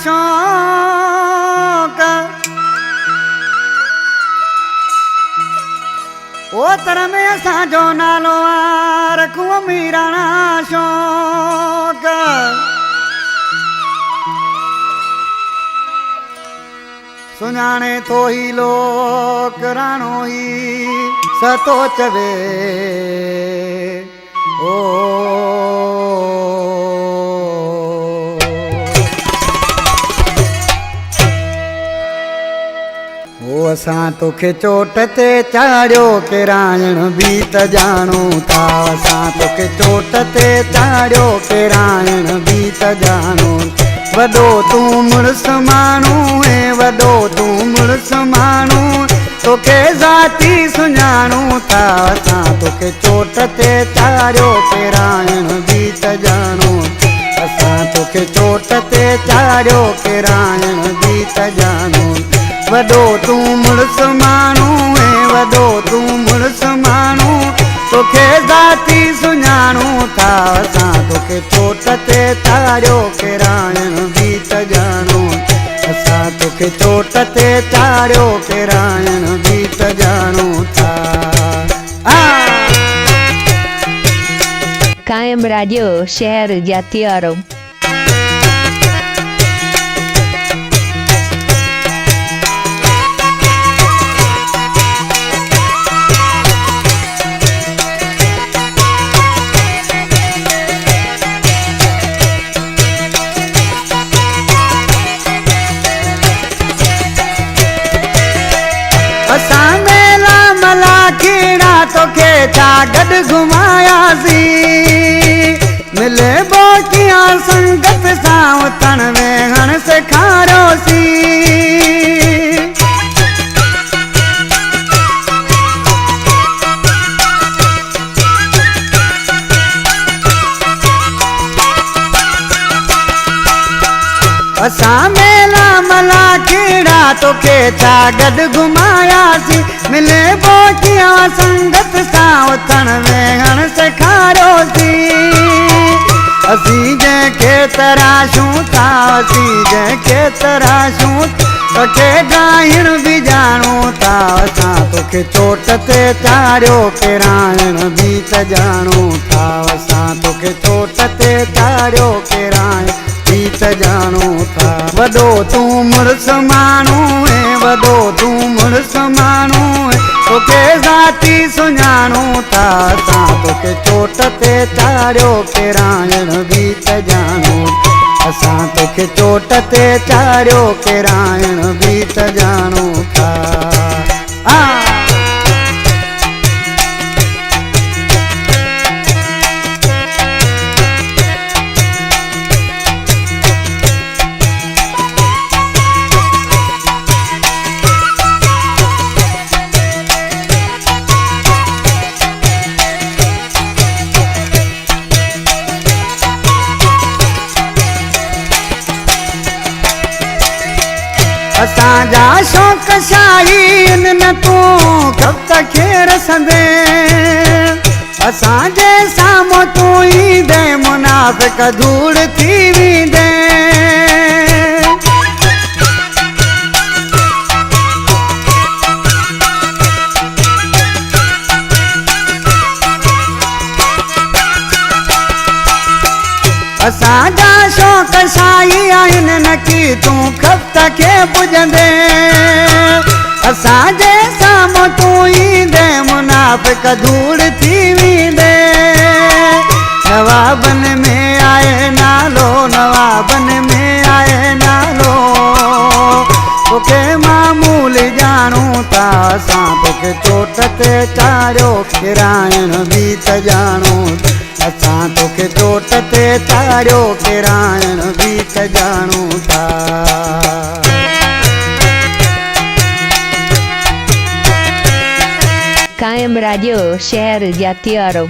शौक ओतर में असांजो नालो रखूं मीराणा शौक सुञाणे तो ही लोक राणो ही सतो चवे ओ असां तोखे चोट ते चाढ़ियो किरायण बि त ॼाणूं था असां तोखे चोट ते चाढ़ियो किरायण बि त ॼाणूं वॾो तूं मुड़ुस माण्हू ऐं वॾो तूं मुड़ुस माण्हू तोखे ज़ाती सुञाणूं था असां तोखे चोट ते चाढ़ियो किरायण बि त ॼाणूं असां तोखे चोट ते चाढ़ियो किरायण बि त ॼाणूं वॾो तूं मुड़ुस माण्हू ऐं वॾो तूं मुड़ुस माण्हू तोखे ज़ाती सुञाणूं था असां तोखे चोट ते चाढ़ियो किरायण बि त ॼाणूं असां तोखे चोट ते चाढ़ियो किरायण बि त ॼाणूं था कायम रेडियो शहर जातियारो असां मेला मला खेड़ा तोखे छा गॾु घुमायासीं मिले बोकिया संगत सां उथण वेहण सेखारियोसीं असां मेला मला खेड़ा तोखे छा गॾु घुमायासीं मिले बोकिया संगत सां उथण वेहण सेखारियोसीं असीं जंहिंखे तराशूं था असीं जंहिंखे तराशूं तोखे ॻाइण बि ॼाणूं था असां तोखे चोट ते चाढ़ियो किरायण बि त ॼाणूं था असां तोखे चोट ते चाढ़ियो किरायण बि त ॼाणूं था वॾो तूं मुड़ुस माण्हू ऐं वॾो तूं मुड़ुस माण्हू तोखे ज़ाती सुञाणूं था असां तोखे चोट ते चाढ़ियो किरायण बि त ॼाणूं असां तोखे चोट ते चाढ़ियो किरायण बि त ॼाणूं था असांजा शौक़ शाहीन न तूं कब तक खेर संदे असांजे साम्हूं तूं ईंदे मुनाफ़िक धूड़ थी वेंदे असांजा शौक़ शाही आहिनि न की तूं खत खे पुॼंदे असांजे साम्हूं तूं ईंदे मुनाफ़िक धूड़ थी वेंदे नवाबन में आहे नालो नवाबन में आहे नालो तोखे मामूल ॼाणूं था असां तोखे चोट ते चाढ़ियो किरायण बि त ॼाणूं असां तोखे चोट ते चाढ़ियो किरायण बि त ॼाणूं था कायम रेडियो शहर जातियारो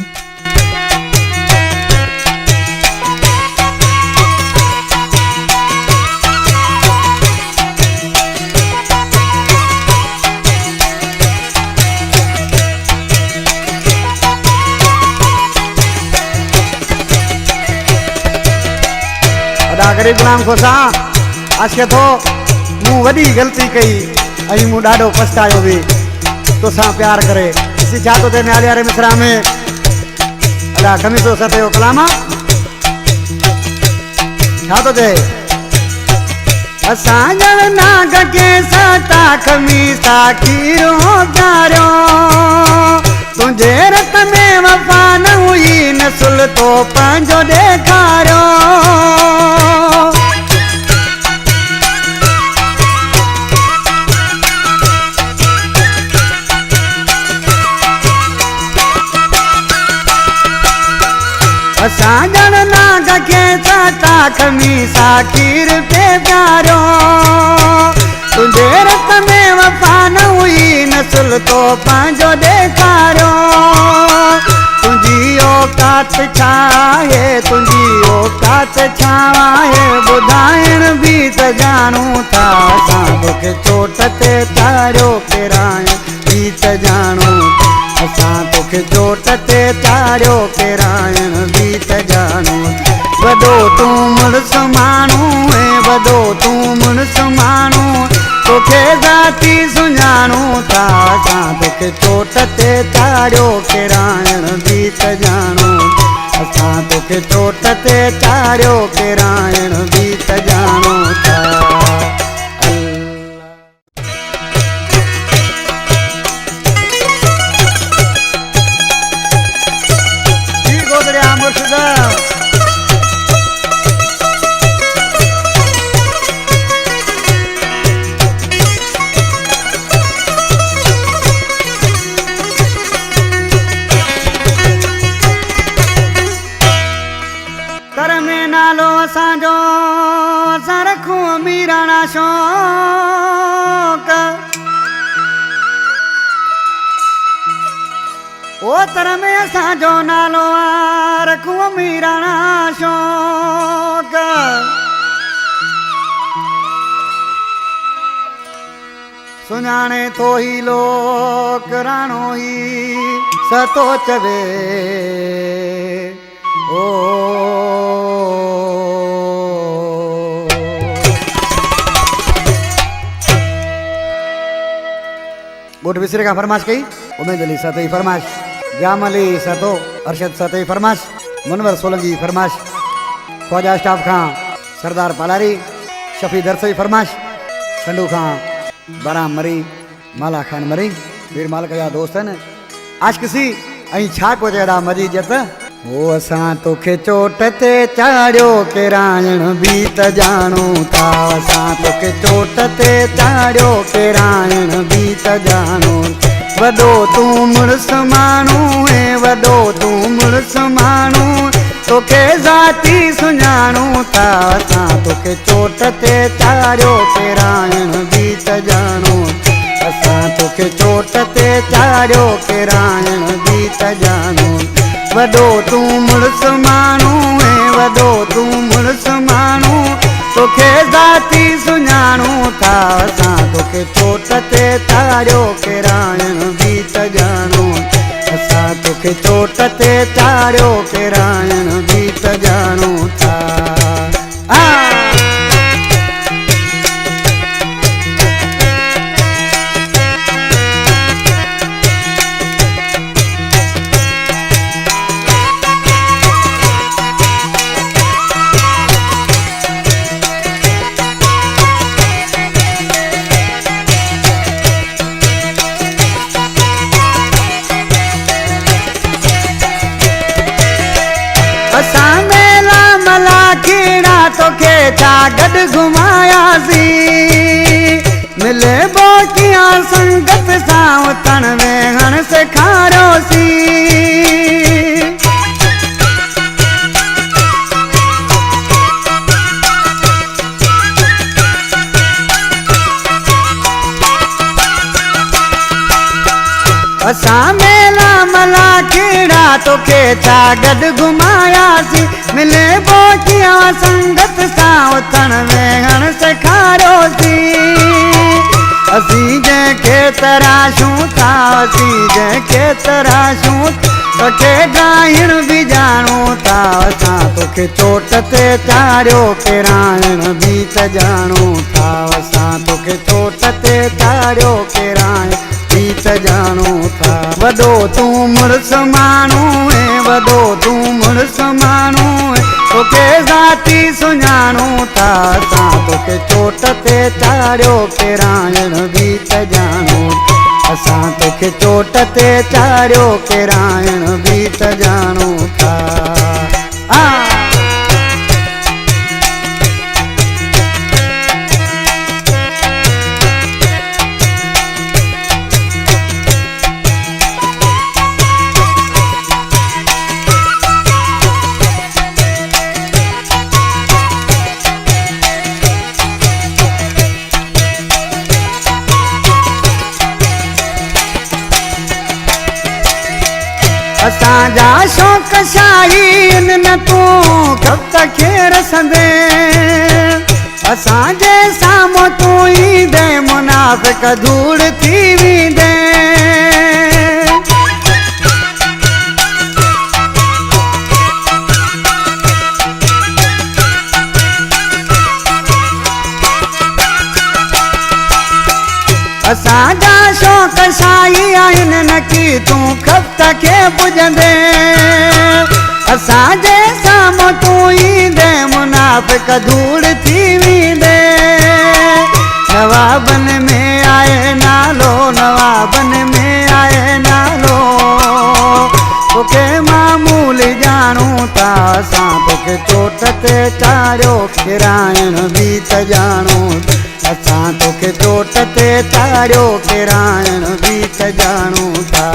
अदा करे गुलाम खोसा आशे थो मूं वॾी ग़लती कई ऐं मूं ॾाढो पछतायो बि तोसां प्यार करे ॾिसी छा थो थिए न्याले वारे मिसरा में अला खमीसो सते जो कलाम छा थो थिए असां ॼण नाग के सता खमीसा खीरो प्यारो तुंहिंजे रत में वफ़ा न हुई नसुल तो पंहिंजो ॾेखारियो असां ॼण नाग खे सता खमीसा खीर पे प्यारो तुंहिंजे रत में वफ़ा न हुई नसुल तो पंहिंजो ॾेखारियो तुंहिंजी औकात छा आहे तुंहिंजी औकात छा आहे ॿुधाइण बि त ॼाणूं था असां तोखे चोट ते चाढ़ियो केराइण बि त ॼाणूं असां तोखे चोट ते चाढ़ियो केराइण बि त ॼाणूं वॾो तूं मुड़ुसु माण्हू ऐं वॾो तूं मुड़ुसु माण्हू तोखे ज़ाती सुञाणूं था असां तोखे चोट ते चाढ़ियो केराइण बि त ॼाणूं असां तोखे चोट ते चाढ़ियो केराइण बि त ॼाणूं था कर में नालो असांजो असां रखूं अमीराणा शौक़ ओ तर में असांजो नालो रखूं अमीराणा शौक़ सुञाणे थो ही लोक राणो ही सतो चवे ओ गोट विसरे का फरमाश कई उमेद अली सतई फरमाश जाम अली सतो अरशद सतई फरमाश मुनवर सोलंकी फरमाश ख्वाजा स्टाफ खां सरदार पालारी शफी दरसई फरमाश संडू खां बराम मरी माला खान मरी वीर मालिक जा दोस्त आहिनि आशकिसी ऐं छा को जहिड़ा मजी जत ओ असां तोखे चोट ते चाढ़ियो केराइण बि त ॼाणूं था असां तोखे चोट ते चाढ़ियो केराइण बि त ॼाणूं वॾो तूं मुड़ुसु माण्हू ऐं वॾो तूं मुड़ुसु माण्हू तोखे ज़ाती सुञाणूं था असां तोखे चोट ते चाढ़ियो केराइण बि त ॼाणूं असां तोखे चोट ते चाढ़ियो केराइण बि त ॼाणूं वॾो तूं मुड़ुसु माण्हू ऐं वॾो तूं मुड़ुसु माण्हू तोखे ज़ाती सुञाणूं था असां तोखे चोट ते चाढ़ियो केराइण बि त ॼाणूं असां तोखे चोट ते चाढ़ियो केराइण बि त ॼाणूं था असां मेला मला कीड़ा तोखे छा गॾु घुमायासीं मिले बोकियां संगत सां उथण वेहण सेखारियोसीं असां मेला मला कीड़ा तोखे छा गॾु घुमायासीं मिले बोकियां संगत सां उथण वेहण सेखारियोसीं असीं जंहिंखे तराशूं था असीं जंहिंखे तराशूं तोखे ॻाइण बि ॼाणूं था असां तोखे चोट ते चाढ़ियो किराइण बि त ॼाणूं था असां तोखे चोट ते चाढ़ियो किराइण बि त ॼाणूं था वॾो तूं मुड़ुस माण्हू ऐं वॾो तूं मुड़ुस माण्हू तोखे ज़ाती सुञाणूं था असां तोखे चोट ते चाढ़ियो किराइण बि त ॼाणूं असां तोखे चोट ते चाढ़ियो किराइण बि त ॼाणूं था असांजा शौक़ शाही न तूं कब खे रसंदे असांजे साम्हूं तूं ईंदे मुनाफ़िक धूड़ थी वेंदे असांजा शौक़ शाही आहिनि न की तूं खपत खे पुॼंदे असांजे साम्हूं तूं ईंदे मुनाफ़िक धूड़ थी वेंदे नवाबन में आहे नालो नवाबन में आहे नालो तोखे मामूल ॼाणूं था असां तोखे चोट ते चाढ़ियो किराइण बि त ॼाणूं असां तोखे चोट ते चाढ़ियो किराइण बि त ॼाणूं था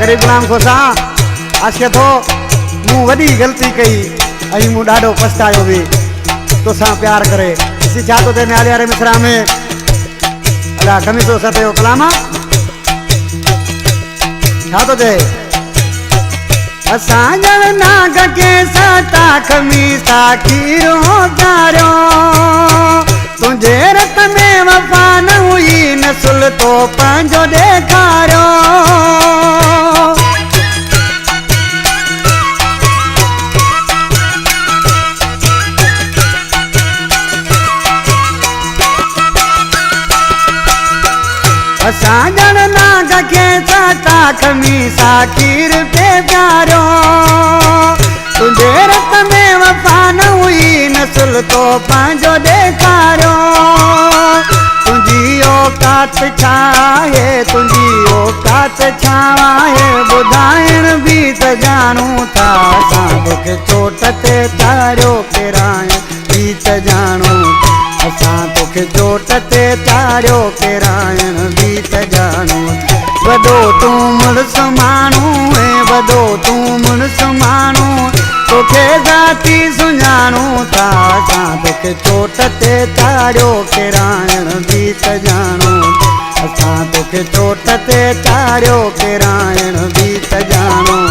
गरीब गुलाम खोसा आशे थो मूं वॾी ग़लती कई ऐं मूं ॾाढो पछतायो बि तोसां प्यार करे ॾिसी छा थो थिए न्याले वारे मिसरा में अला खमीसो सत जो कलाम छा थो थिए असां ॼण नाग के सता खमीसा खीरो तारियो तुंहिंजे रत में वफ़ा न हुई नसुल तो पंहिंजो ॾेखारियो असां ॼण नाग खे सता खमीसा खीर पे प्यारियो तुंहिंजे रत में वफ़ा न हुई नसुल तो पंहिंजो ॾेखारियो तुंहिंजी औकात छा आहे तुंहिंजी औकात छा आहे ॿुधाइण बि त ॼाणूं था असां तोखे चोट ते चाढ़ियो किराइण बि त ॼाणूं असां तोखे चोट ते चाढ़ियो किराइण बि त ॼाणूं वॾो तूं मुड़ुस माण्हू ऐं वॾो तूं मुड़ुस माण्हू तोखे ज़ाती सुञाणूं था असां तोखे चोट ते चाढ़ियो किराइण बि त ॼाणूं असां तोखे चोट ते चाढ़ियो किराइण बि त ॼाणूं